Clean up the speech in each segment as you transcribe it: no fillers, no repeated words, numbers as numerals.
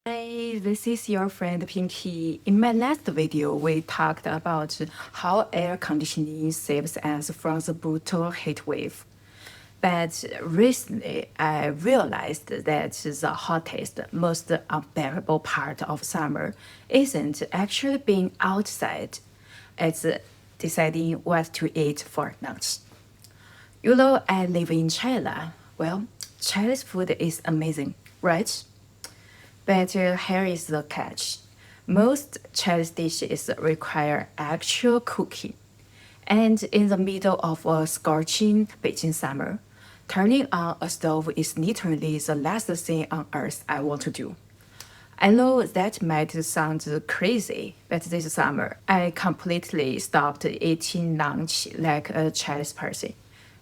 Hi, this is your friend Pinky. In my last video, we talked about how air conditioning saves us from the brutal heat wave. But recently, I realized that the hottest, most unbearable part of summer isn't actually being outside, it's deciding what to eat for lunch. You know, I live in China. Well, Chinese food is amazing, right? But here is the catch. Most Chinese dishes require actual cooking. And in the middle of a scorching Beijing summer, turning on a stove is literally the last thing on earth I want to do. I know that might sound crazy, but this summer I completely stopped eating lunch like a Chinese person.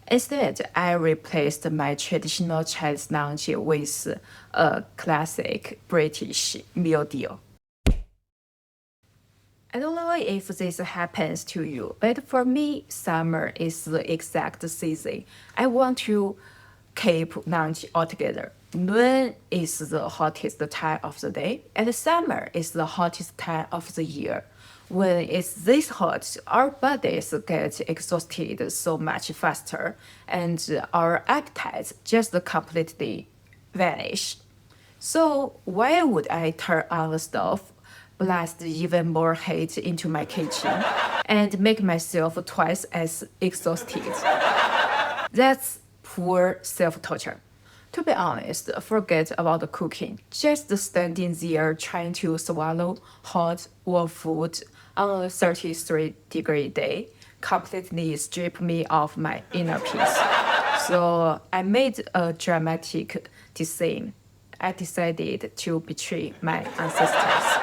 Instead, I replaced my traditional Chinese lunch with a classic British meal deal. I don't know if this happens to you, but for me, summer is the exact season I want to keep lunch altogether. Noon is the hottest time of the day, and summer is the hottest time of the year. When it's this hot, our bodies get exhausted so much faster, and our appetites just completely vanish. So why would I turn on the stove, blast even more heat into my kitchen, and make myself twice as exhausted? That's poor self-torture. To be honest, forget about the cooking. Just standing there trying to swallow hot warm food on a 33-degree day completely strip me of my inner peace. So I made a dramatic decision. I decided to betray my ancestors.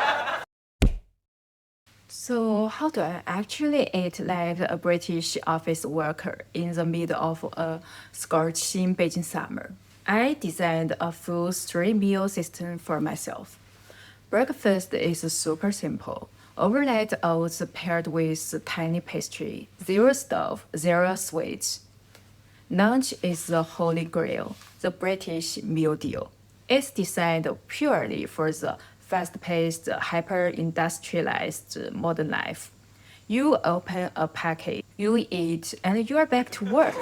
So, how do I actually eat like a British office worker in the middle of a scorching Beijing summer? I designed a full three-meal system for myself. Breakfast is super simple. Overnight oats paired with tiny pastry, zero stuff, zero sweets. Lunch is the holy grail, the British meal deal. It's designed purely for the fast-paced, hyper-industrialized modern life. You open a package, you eat, and you are back to work.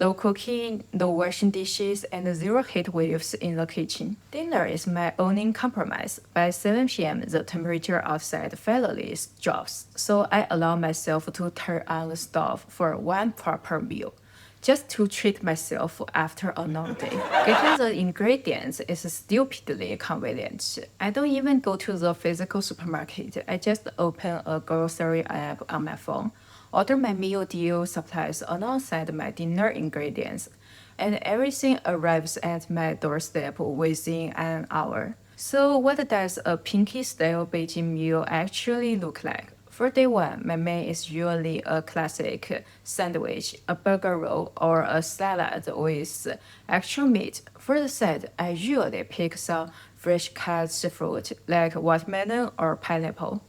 No cooking, no washing dishes, and zero heat waves in the kitchen. Dinner is my only compromise. By 7 p.m., the temperature outside finally drops, so I allow myself to turn on the stove for one proper meal, just to treat myself after a long day. Getting the ingredients is stupidly convenient. I don't even go to the physical supermarket. I just open a grocery app on my phone, order my meal deal supplies alongside my dinner ingredients, and everything arrives at my doorstep within an hour. So what does a pinky-style Beijing meal actually look like? For day one, my main is usually a classic sandwich, a burger roll, or a salad with extra meat. For the side, I usually pick some fresh cut fruit like watermelon or pineapple.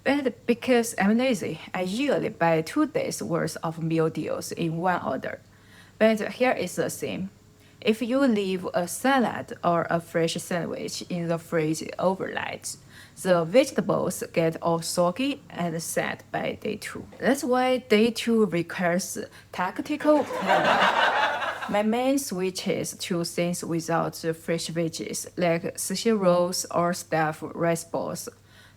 But because I'm lazy, I usually buy 2 days worth of meal deals in one order. But here is the thing. If you leave a salad or a fresh sandwich in the fridge overnight, the vegetables get all soggy and sad by day 2. That's why day 2 requires tactical planning. My main switches to things without fresh veggies, like sushi rolls or stuffed rice balls.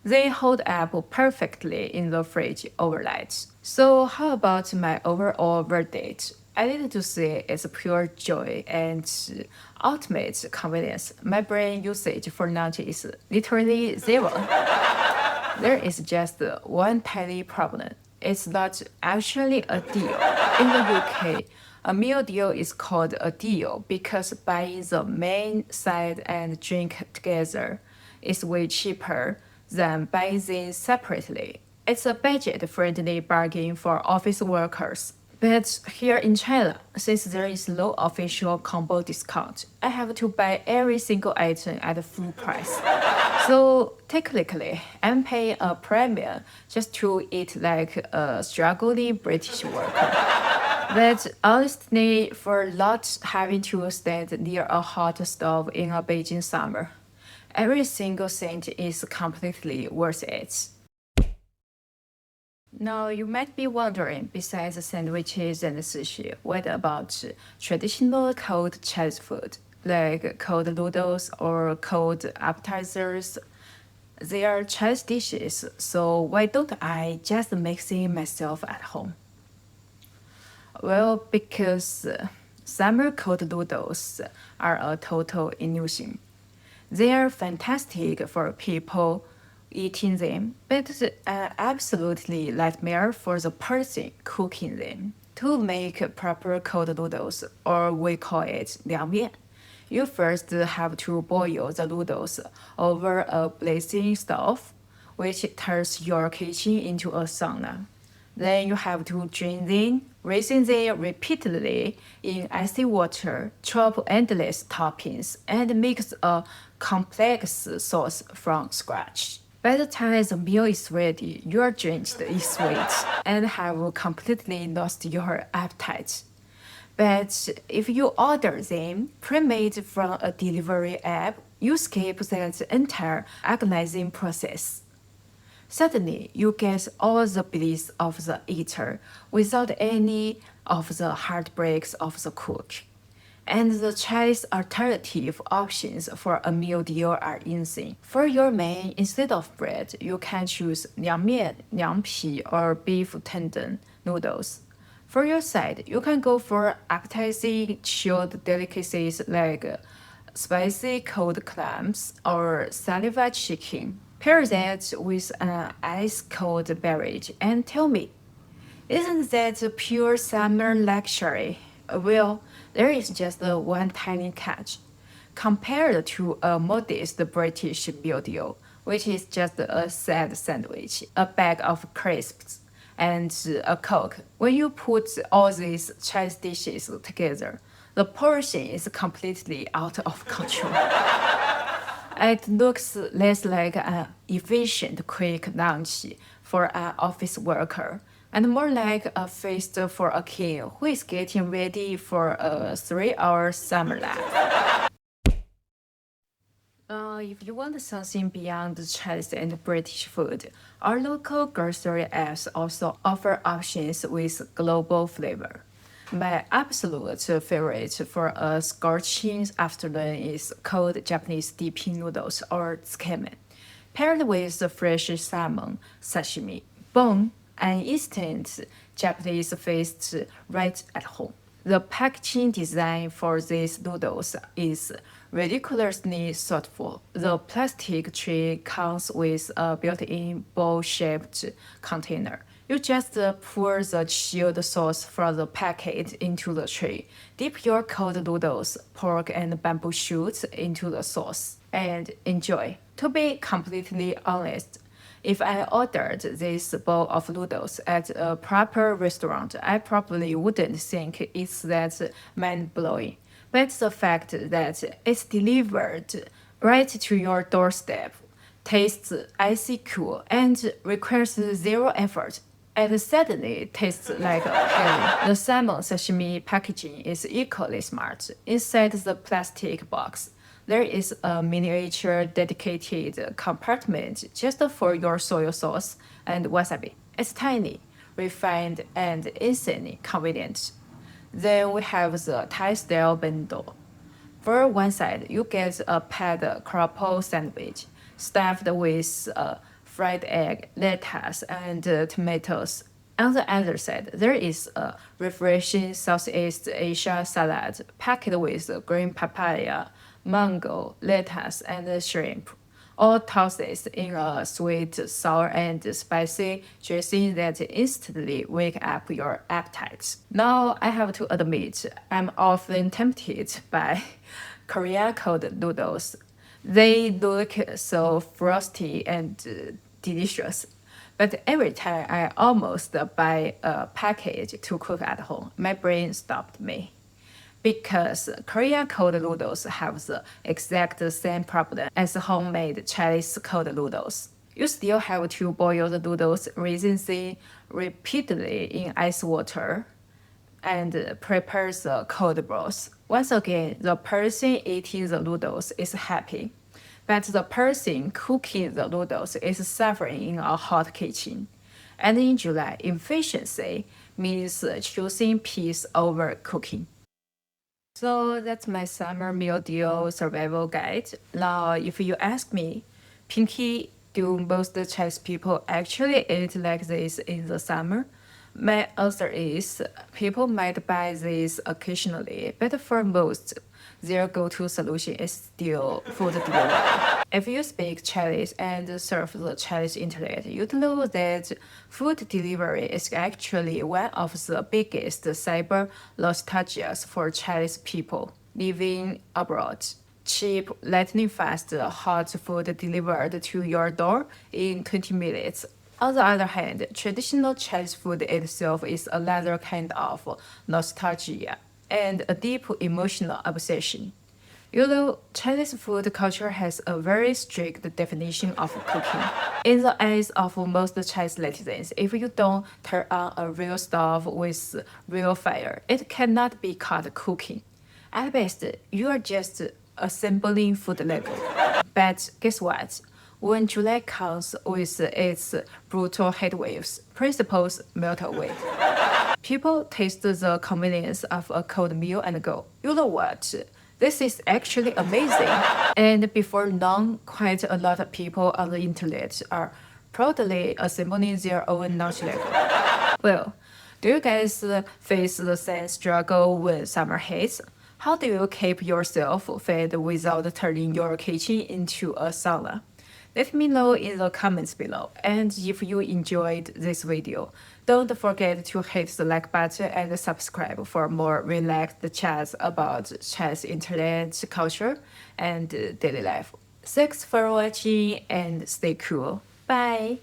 They hold up perfectly in the fridge overnight. So how about my overall verdict? I need to say it's pure joy and ultimate convenience. My brain usage for lunch is literally zero. There is just one tiny problem. It's not actually a deal. In the UK, a meal deal is called a deal because buying the main, side, and drink together is way cheaper than buying them separately. It's a budget-friendly bargain for office workers. But here in China, since there is no official combo discount, I have to buy every single item at full price. So technically, I'm paying a premium just to eat like a struggling British worker. But honestly, for not having to stand near a hot stove in a Beijing summer, Every single cent is completely worth it. Now, you might be wondering, besides sandwiches and sushi, what about traditional cold Chinese food, like cold noodles or cold appetizers? They are Chinese dishes, so why don't I just make them myself at home? Well, because summer cold noodles are a total illusion. They are fantastic for people eating them, but absolutely nightmare for the person cooking them. To make proper cold noodles, or we call it 凉面, you first have to boil the noodles over a blazing stove, which turns your kitchen into a sauna. Then you have to drain them, rinsing them repeatedly in icy water, chop endless toppings, and mix a complex sauce from scratch. By the time the meal is ready, you are drenched in sweat and have completely lost your appetite. But if you order them pre-made from a delivery app, you skip that entire agonizing process. Suddenly, you get all the bliss of the eater without any of the heartbreaks of the cook. And the Chinese alternative options for a meal deal are insane. For your main, instead of bread, you can choose 凉面, 凉皮, or beef tendon noodles. For your side, you can go for appetizing chilled delicacies like spicy cold clams or saliva chicken. Pair that with an ice cold beverage and tell me, isn't that pure summer luxury? Well, there is just one tiny catch. Compared to a modest British meal deal, which is just a sad sandwich, a bag of crisps, and a Coke, when you put all these Chinese dishes together, the portion is completely out of control. It looks less like an efficient quick lunch for an office worker and more like a feast for a king who is getting ready for a 3-hour summer nap. If you want something beyond Chinese and British food, our local grocery apps also offer options with global flavor. My absolute favorite for a scorching afternoon is cold Japanese dipping noodles or tsukemen, paired with fresh salmon, sashimi. Boom! An instant Japanese feast right at home. The packaging design for these noodles is ridiculously thoughtful. The plastic tray comes with a built-in bowl-shaped container. You just pour the chilled sauce from the packet into the tray. Dip your cold noodles, pork, and bamboo shoots into the sauce, and enjoy. To be completely honest, if I ordered this bowl of noodles at a proper restaurant, I probably wouldn't think it's that mind-blowing. But the fact that it's delivered right to your doorstep, tastes icy cool, and requires zero effort, and suddenly tastes like a heaven. The salmon sashimi packaging is equally smart. Inside the plastic box, there is a miniature dedicated compartment just for your soy sauce and wasabi. It's tiny, refined, and insanely convenient. Then we have the Thai-style bento. For one side, you get a pad crumple sandwich stuffed with fried egg, lettuce, and tomatoes. On the other side, there is a refreshing Southeast Asia salad packed with green papaya, mango, lettuce, and shrimp, all tossed in a sweet, sour, and spicy dressing that instantly wake up your appetite. Now, I have to admit, I'm often tempted by Korean cold noodles. They look so frosty and delicious. But every time I almost buy a package to cook at home, my brain stopped me. Because Korean cold noodles have the exact same problem as homemade Chinese cold noodles. You still have to boil the noodles, rinsing them repeatedly in ice water, and prepare the cold broth. Once again, the person eating the noodles is happy. but the person cooking the noodles is suffering in a hot kitchen. And in July, efficiency means choosing peace over cooking. So that's my summer meal deal survival guide. Now, if you ask me, Pinky, do most Chinese people actually eat like this in the summer? My answer is people might buy this occasionally, but for most, their go-to solution is still food delivery. If you speak Chinese and surf the Chinese internet, you'd know that food delivery is actually one of the biggest cyber nostalgias for Chinese people living abroad. Cheap, lightning fast, hot food delivered to your door in 20 minutes. On the other hand, traditional Chinese food itself is another kind of nostalgia and a deep emotional obsession. You know, Chinese food culture has a very strict definition of cooking. In the eyes of most Chinese netizens, if you don't turn on a real stove with real fire, it cannot be called cooking. At best, you are just assembling food Lego. But guess what? When July comes with its brutal heat waves, principles melt away. People taste the convenience of a cold meal and go, you know what? This is actually amazing. And before long, quite a lot of people on the internet are proudly assembling their own lunch Lego. Well, do you guys face the same struggle when summer hits? How do you keep yourself fed without turning your kitchen into a sauna? Let me know in the comments below. And if you enjoyed this video, don't forget to hit the like button and subscribe for more relaxed chats about Chinese internet culture and daily life. Thanks for watching and stay cool. Bye!